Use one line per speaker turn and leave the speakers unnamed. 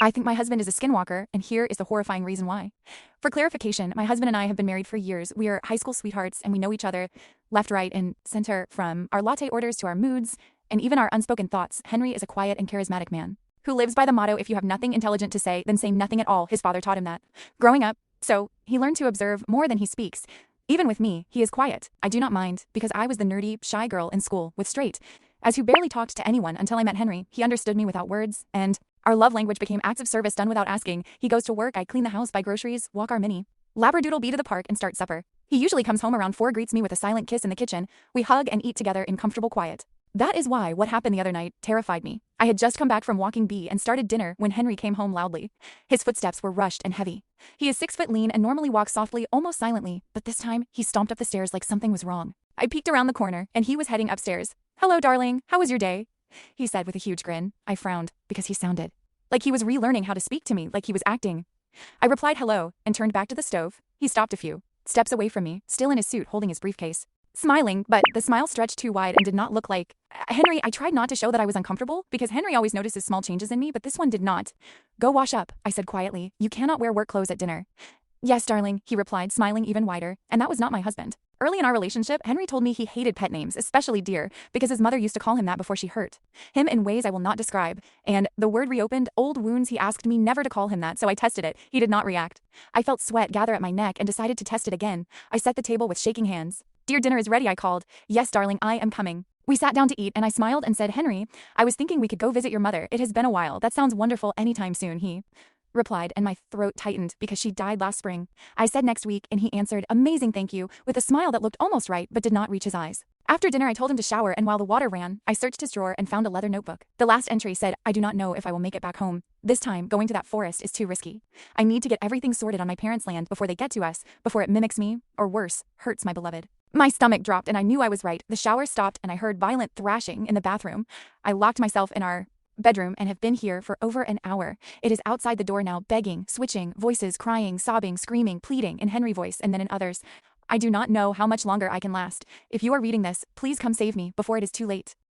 I think my husband is a skinwalker, and here is the horrifying reason why. For clarification, my husband and I have been married for years. We are high school sweethearts, and we know each other left, right, and center, from our latte orders to our moods, and even our unspoken thoughts. Henry is a quiet and charismatic man who lives by the motto, if you have nothing intelligent to say, then say nothing at all. His father taught him that growing up, so he learned to observe more than he speaks. Even with me, he is quiet. I do not mind, because I was the nerdy, shy girl in school with straight, as who barely talked to anyone until I met Henry. He understood me without words, and our love language became acts of service done without asking. He goes to work, I clean the house, buy groceries, walk our mini Labradoodle bee to the park, and start supper. He usually comes home around 4, greets me with a silent kiss in the kitchen. We hug and eat together in comfortable quiet. That is why what happened the other night terrified me. I had just come back from walking bee and started dinner when Henry came home loudly. His footsteps were rushed and heavy. He is 6 foot lean and normally walks softly, almost silently, but this time he stomped up the stairs like something was wrong. I peeked around the corner, and he was heading upstairs. "Hello, darling, how was your day?" he said with a huge grin. I frowned, because he sounded like he was relearning how to speak to me, like he was acting. I replied hello, and turned back to the stove. He stopped a few steps away from me, still in his suit holding his briefcase, smiling, but the smile stretched too wide and did not look like Henry. I tried not to show that I was uncomfortable, because Henry always notices small changes in me, but this one did not. "Go wash up," I said quietly. "You cannot wear work clothes at dinner." "Yes, darling," he replied, smiling even wider, and that was not my husband. Early in our relationship, Henry told me he hated pet names, especially deer, because his mother used to call him that before she hurt him in ways I will not describe, and the word reopened old wounds. He asked me never to call him that, so I tested it. He did not react. I felt sweat gather at my neck and decided to test it again. I set the table with shaking hands. "Dear, dinner is ready," I called. "Yes, darling, I am coming." We sat down to eat, and I smiled and said, "Henry, I was thinking we could go visit your mother. It has been a while." "That sounds wonderful, anytime soon," he replied, and my throat tightened because she died last spring. I said next week, and he answered, "Amazing, thank you," with a smile that looked almost right but did not reach his eyes. After dinner, I told him to shower, and while the water ran, I searched his drawer and found a leather notebook. The last entry said, "I do not know if I will make it back home. This time, going to that forest is too risky. I need to get everything sorted on my parents' land before they get to us, before it mimics me, or worse, hurts my beloved." My stomach dropped, and I knew I was right. The shower stopped, and I heard violent thrashing in the bathroom. I locked myself in our bedroom and have been here for over an hour. It is outside the door now, begging, switching, voices, crying, sobbing, screaming, pleading, in Henry voice and then in others. I do not know how much longer I can last. If you are reading this, please come save me before it is too late.